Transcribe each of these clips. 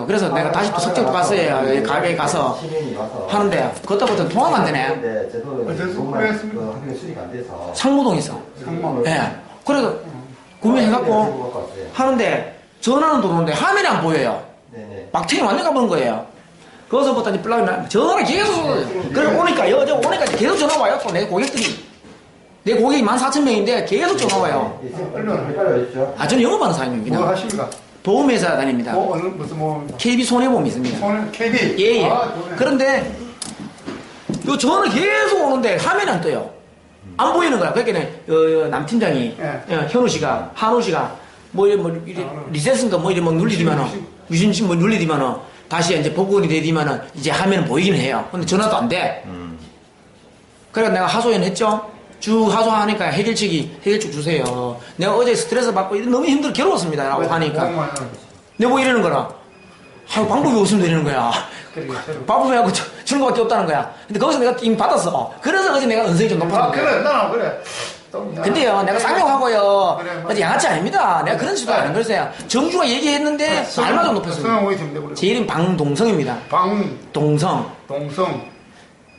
그래서 내가 다시 또 석정도 갔어요. 가게에 가서 하는데 그것부터 통화가 안 되네. 상무동에 있어. 예. 그래서 구매해갖고 하는데 전화는 들어오는데 화면이 안 보여요. 막탱이 완전 가본 거예요. 거기서부터 이제 전화를 계속 그래 오니까 여자 오니까 계속 전화 와요. 또 내 고객들이 내 고객이 14,000명인데 계속 전화 와요. 저는 영업하는 사람입니다. 뭐 하십니까? 보험회사 다닙니다. KB 손해보험 있습니다. KB? 예. 그런데 요 전화 계속 오는데 화면이 안 떠요. 안 보이는 거야. 그러니까 남 팀장이 현우 씨가 한우 씨가 리셋인가 누르디면은 유신신 누르디면은 다시 이제 복원이 되디면은 이제 화면은 보이긴 해요. 근데 전화도 안 돼. 그래서 내가 하소연했죠. 쭉 하소하니까 해결책 주세요. 내가 어제 스트레스 받고 너무 힘들어 괴로웠습니다. 라고 하니까 내가 뭐 이러는 거라. 방법이 없으면 되는 거야. 방법이 하고 주는 것밖에 없다는 거야. 근데 거기서 내가 이미 받았어. 그래서 어제 내가 은성이 좀 높아졌어. 그래, 나는 그래. 근데요, 내가 쌍욕하고요. 어제 양아치 아닙니다. 내가 그런 식으로 안 그랬어요. 정주가 얘기했는데 말만 좀 높였어요. 제 이름 방동성입니다. 방동성.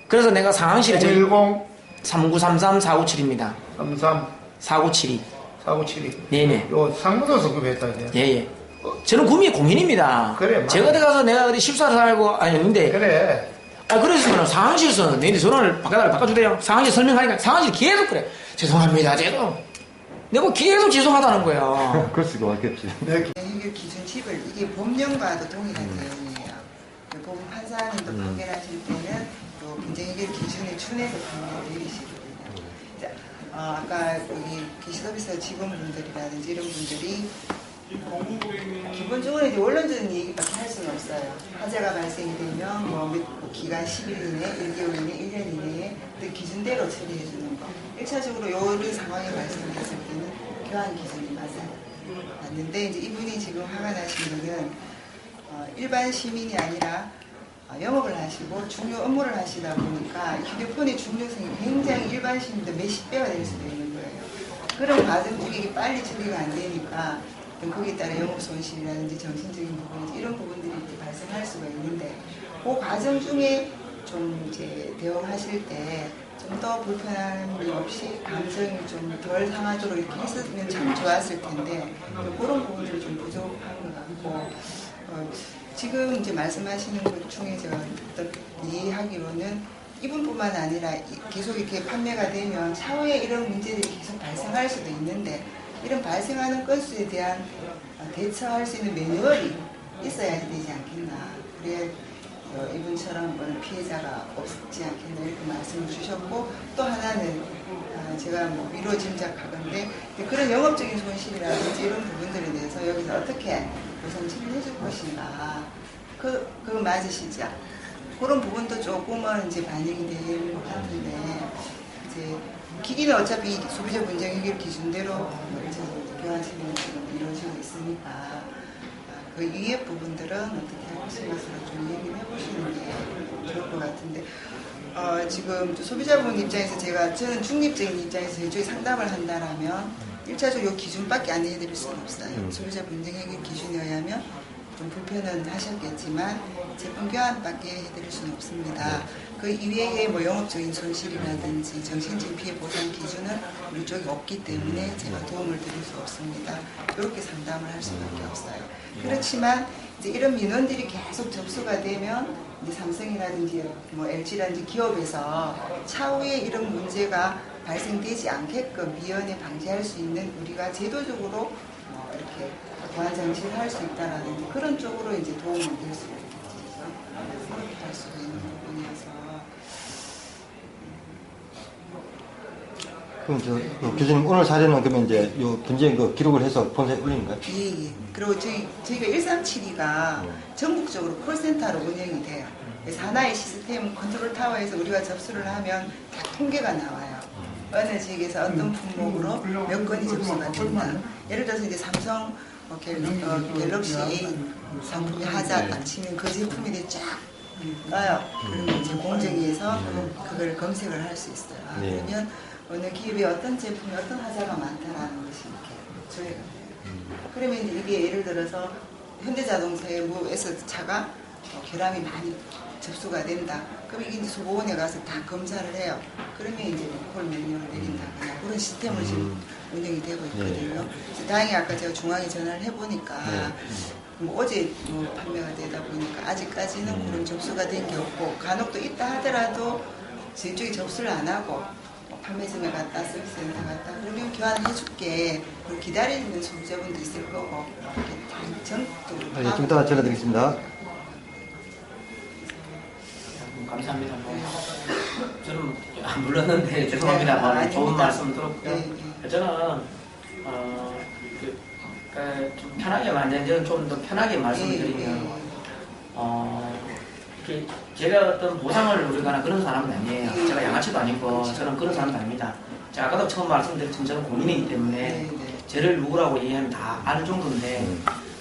그래서 내가 상황실에 010 3933-497입니다. 492. 네네. 요 상무도 성급했다 이제. 예예. 저는 구미의 공인입니다. 그래. 제가 어디 가서 내가 어디 실수를 살고 아니었는데. 그래. 그랬으면 상황실에서 내한테 전화를 바꿔주대요. 상황실 설명하니까 상황실 계속 그래. 죄송합니다. 내가 뭐 계속 죄송하다는 거야. 그럴 수가 없겠지. 해결 기준집을 이게 법령과도 동일한 내용이에요. 법원 판사님도 판결하실 때는 또 분쟁해결 기준에 준해서 판결을 내리시거든요. 아까 여기 게시소비서 직원분들이라든지 이런 분들이 기본적으로 이제 원론적인 얘기밖에 할 수는 없어요. 화재가 발생이 되면 뭐 기간 10일 이내, 1개월 이내, 1년 이내에 그 기준대로 처리해 주는 거. 1차적으로 이런 상황이 발생했을 때는 교환 기준이 맞는데 이제 이분이 지금 화가 나신 거는 일반 시민이 아니라 영업을 하시고 중요 업무를 하시다 보니까 휴대폰의 중요성이 굉장히 일반 시민보다 몇십 배가 될 수도 있는 거예요. 그런 과정 중에 이게 빨리 처리가 안 되니까 거기에 따라 영업 손실이라든지 정신적인 부분 이런 부분들이 이제 발생할 수가 있는데 그 과정 중에 좀 이제 대응하실 때 좀 더 불편함이 없이 감정이 좀 덜 상하도록 이렇게 했으면 참 좋았을 텐데 그런 부분들이 좀 부족한 것 같고 지금 이제 말씀하시는 것 중에 제가 이해하기로는 이분뿐만 아니라 계속 이렇게 판매가 되면 차후에 이런 문제들이 계속 발생할 수도 있는데 이런 발생하는 건수에 대한 대처할 수 있는 매뉴얼이 있어야 되지 않겠나. 그래야 이분처럼 피해자가 없지 않겠나 이렇게 말씀을 주셨고 또 하나는 제가 뭐 위로 짐작하건데 그런 영업적인 손실이라든지 이런 부분들에 대해서 여기서 어떻게 우선 처리해 줄 것인가. 그거 맞으시죠? 그런 부분도 조금은 이제 반영이 되는 것 같은데 이제 기기는 어차피 소비자 분쟁 해결 기준대로 교환 처리는 지금 이루어지고 있으니까 그 이해 부분들은 어떻게 할 것인가를 좀 얘기를 해보시는 게 좋을 것 같은데 지금 소비자분 입장에서 저는 중립적인 입장에서 이쪽에 상담을 한다라면 1차적으로 이 기준밖에 안 해드릴 수는 없어요. 소비자 분쟁 해결 기준에 의하면 좀 불편은 하셨겠지만 제품 교환밖에 해드릴 수는 없습니다. 그 이외에 뭐 영업적인 손실이라든지 정신적인 피해 보상 기준은 우리 쪽에 없기 때문에 제가 도움을 드릴 수 없습니다. 이렇게 상담을 할 수밖에 없어요. 그렇지만 이제 이런 민원들이 계속 접수가 되면 이제 삼성이라든지 뭐 LG라든지 기업에서 차후에 이런 문제가 발생되지 않게끔 미연에 방지할 수 있는 우리가 제도적으로 이렇게 보안 장치를 할 수 있다라는 그런 쪽으로 이제 도움을 될 수가 있겠죠. 그렇게 할 수가 있는 부분이어서. 그럼 교수님 오늘 사례는 그러면 이제 요 분쟁 기록을 해서 본사에 올리는가요? 예. 그리고 저희가 1372가 전국적으로 콜센터로 운영이 돼요. 그래서 하나의 시스템 컨트롤 타워에서 우리가 접수를 하면 다 통계가 나와요. 어느 지역에서 어떤 품목으로 몇 건이 접수가 된다. 예를 들어서 이제 삼성 갤럭시 A 상품이 하자 딱 치면 그 제품이 쫙 떠요. 그러면 이제 공정위에서 그걸 검색을 할 수 있어요. 그러면 어느 기업에 어떤 제품이 어떤 하자가 많다라는 것이 이렇게 조회가 돼요. 그러면 이제 이게 예를 들어서 현대자동차의 뭐에서 차가 결함이 많이 접수가 된다. 그럼 이게 이제 소보원에 가서 다 검사를 해요. 그러면 이제 리콜 명령을 내린다거나 그런 시스템을 지금 운영이 되고 있거든요. 그래서 다행히 아까 제가 중앙에 전화를 해보니까 뭐 어제 뭐 판매가 되다 보니까 아직까지는 그런 접수가 된 게 없고 간혹 또 있다 하더라도 저희 쪽에 접수를 안 하고 판매점에 갔다 서비스센터 갔다 그러면 교환해줄게 기다리는 소비자분도 있을 거고 이렇게 전국적으로 좀 이따가 전화드리겠습니다. 감사합니다. 저는 안 불렀는데 죄송합니다. 네, 좋은 아닙니다. 말씀 들었고요. 네. 저는 좀 편하게 저는 좀 더 편하게 말씀드리면 이렇게 제가 어떤 보상을 누리거나 그런 사람은 아니에요. 제가 양아치도 아니고 저는 그런 사람도 아닙니다. 제가 아까도 처음 말씀드렸지만 저는 고민이기 때문에 저를 누구라고 얘기하면 다 아는 정도인데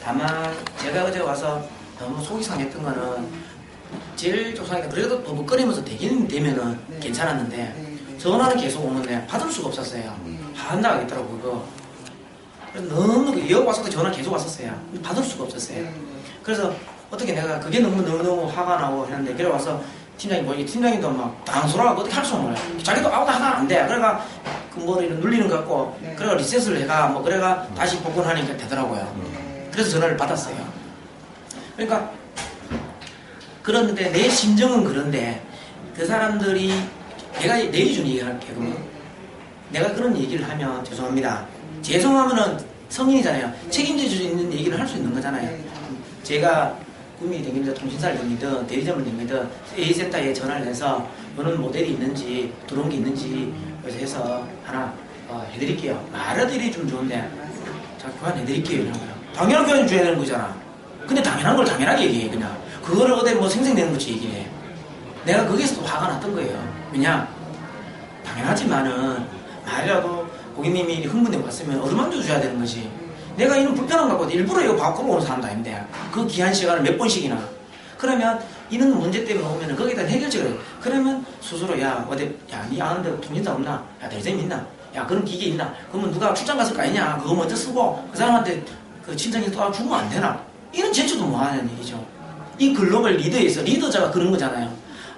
다만 제가 어제 와서 너무 속이 상했던 거는 제일 조상이다. 그래도 버벅거리면서 되면은 괜찮았는데 전화는 계속 오는데 받을 수가 없었어요. 한다 하겠더라고 그거. 그래서 너무 여 와서도 전화 계속 왔었어요. 받을 수가 없었어요. 그래서 어떻게 내가 그게 너무 화가 나고 했는데 그래 와서 팀장이 뭐 팀장님도 막 당소라고 어떻게 할 수 없는 거야. 자기도 아무도 하나 안 돼. 그래가 그 뭐를 눌리는 것 같고 그래가 리셋을 해가 뭐 그래가 다시 복원하니까 되더라고요. 그래서 전화를 받았어요. 그러니까 그런데 내 심정은 그런데 그 사람들이 내가 내 기준 얘기할게 그러면 내가 그런 얘기를 하면 죄송합니다. 죄송하면은 성인이잖아요. 책임질 수 있는 얘기를 할 수 있는 거잖아요. 제가 구민이 댕기든 통신사를 댕기든 대리점을 댕기든 A센터에 전화를 해서 이런 모델이 있는지 들어온 게 있는지 그래서 해서 하나 해드릴게요. 말아드리 좀 좋은데 자 교환해드릴게요 이런 거요. 당연한 교환 줘야 되는 거잖아. 근데 당연한 걸 당연하게 얘기해 그냥. 그거를 어디 뭐 생생내는 거지 얘기해. 내가 거기에서도 화가 났던 거예요. 왜냐 당연하지만은 말이라도 고객님이 흥분되고 왔으면 어루만져 줘야 되는 거지. 내가 이런 불편함 갖고 일부러 이거 바꾸러 오는 사람도 아닌데 그 귀한 시간을 몇 번씩이나 그러면 이런 문제 때문에 오면은 거기다 해결책을 해. 그러면 스스로 야 니 아는 데 통신사 없나? 야 대리점 있나? 야 그런 기계 있나? 그러면 누가 출장 갔을 거 아니냐? 그거 먼저 쓰고 그 사람한테 그 친정에서 또 주면 안 되나? 이런 제초도 뭐 하는 얘기죠. 이 글로벌 리더에서 리더자가 그런 거잖아요.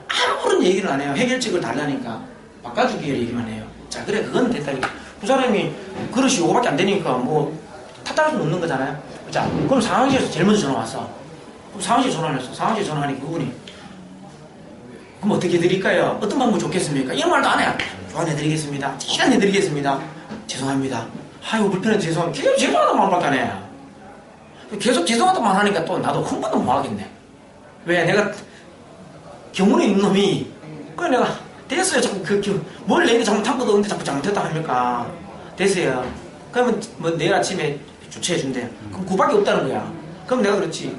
아무런 얘기를 안 해요. 해결책을 달라니까 바꿔주기를 얘기만 해요. 자 그래 그건 됐다. 그 사람이 그릇이 요거밖에 안 되니까 뭐 탓할 수 없는 거잖아요. 자 그럼 상황실에서 제일 먼저 전화 왔어. 그럼 상황실 전화를 했어. 상황실 전화하니까 그분이 그럼 어떻게 해드릴까요? 어떤 방법 좋겠습니까? 이런 말도 안 해. 교환해드리겠습니다. 시간해드리겠습니다. 죄송합니다. 아이고 불편해서 죄송합니다. 계속 죄송하다는 말밖에 안 해. 계속 죄송하다만 하니까 또 나도 흥분도 못 하겠네. 왜 내가 경운에 있는 놈이 그래 내가 됐어요. 자꾸 뭘 내가 잘못한거도 없는데 자꾸 잘못했다 합니까? 됐어요. 그러면 뭐 내일 아침에 조치해준대. 그럼 그밖에 없다는 거야. 그럼 내가 그렇지.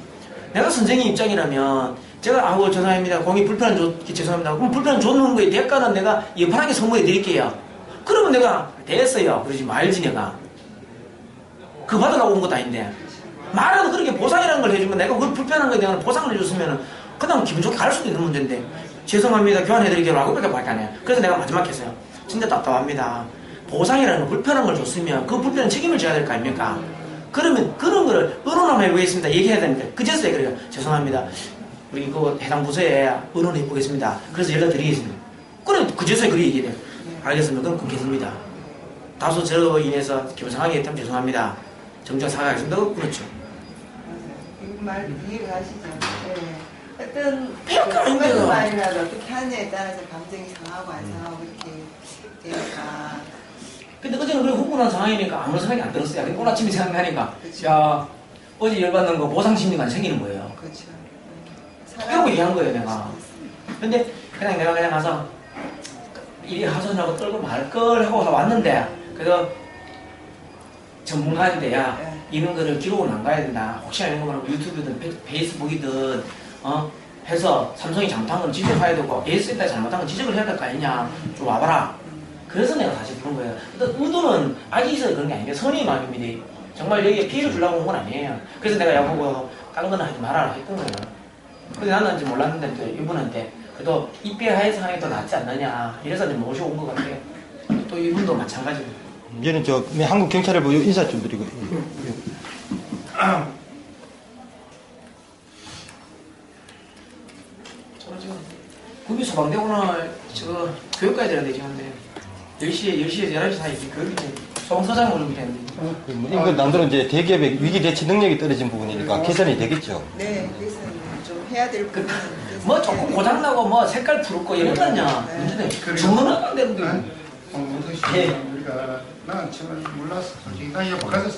내가 선생님 입장이라면 제가 아우 죄송합니다. 공이 불편한 줬기 죄송합니다. 그럼 불편한 줬는 거에 대가는 내가 여판하게 선물해 드릴게요. 그러면 내가 됐어요. 그러지 말지 내가. 그거 받으려고 온 것도 아닌데. 말라도 그렇게 보상이라는 걸 해주면 내가 그걸 불편한 거에 대한 보상을 해줬으면 그다음 기분 좋게 갈 수도 있는 문제인데 죄송합니다. 교환해드릴게요. 라고 밖에 안 해요. 그래서 내가 마지막 했어요. 진짜 답답합니다. 보상이라는 걸 불편한 걸 줬으면 그 불편한 책임을 져야 될 거 아닙니까? 그러면 그런 거를 의논하면 해보겠습니다. 얘기해야 되는데 그제서야 그래요. 죄송합니다. 우리 그 해당 부서에 의논해 보겠습니다. 그래서 연락드리겠습니다. 그래 그제서야 그렇게 얘기해요. 알겠습니다. 그럼 끊겠습니다. 다소 저로 인해서 기분 상하게 했다면 죄송합니다. 정정 사과하겠습니다. 그렇죠. 말 이해가 가시죠? 네. 어떤 아닌데요. 말이라도 어떻게 하느냐에 따라서 감정이 상하고 안 상하고 그렇게 되니까. 근데 어제는 그래 흥분한 상황이니까 아무 생각이 안 들었어요. 근데 오늘 아침에 생각나니까 그쵸. 야 어제 열받는 거 보상 심리가 생기는 거예요. 그렇죠. 그러고 얘기한 거예요 내가. 근데 그냥 내가 가서 일이 하소연하고 떨고 말 걸 하고 왔는데 그래서 전문가인데 야 이런 거를 기록을 안 가야 된다. 혹시나 이런 거 말고 유튜브든 페이스북이든 해서 삼성이 잘못한 건 지적해야 되고 AS에다 잘못한 건 지적을 해야 될 거 아니냐. 좀 와봐라. 그래서 내가 다시 부른 거예요. 근데 의도는 악이 있어서 그런 게 아니에요. 선의 마음입니다. 정말 여기에 피해를 주려고 온 건 아니에요. 그래서 내가 야보고 다른 거는 하지 말아라 했던 거예요. 근데 나는 이제 몰랐는데 또 이분한테 그래도 입비하의 상황이 더 낫지 않느냐 이래서 이제 모시고 온 것 같아요. 또 이분도 마찬가지고. 이제는 한국 경찰에 인사 좀 드리고. 저는 지금 구미 소방대 오늘 저 교육 가야 되는데 지금 근데 10시에서 11시 사이에 교육이 돼. 소방서장 오르게 되는데. 이건 남들은 이제 대기업의 위기 대처 능력이 떨어진 부분이니까 개선이 되겠죠. 네, 그래서 좀 해야 될 부분은 뭐 조금 고장나고 뭐 색깔 푸르고 이런 거 아니야. 문제는 주문하면 안 되는데. 공무원 예. 우리가 난 처음에 몰랐어. 솔직히 나 이거 바꿔서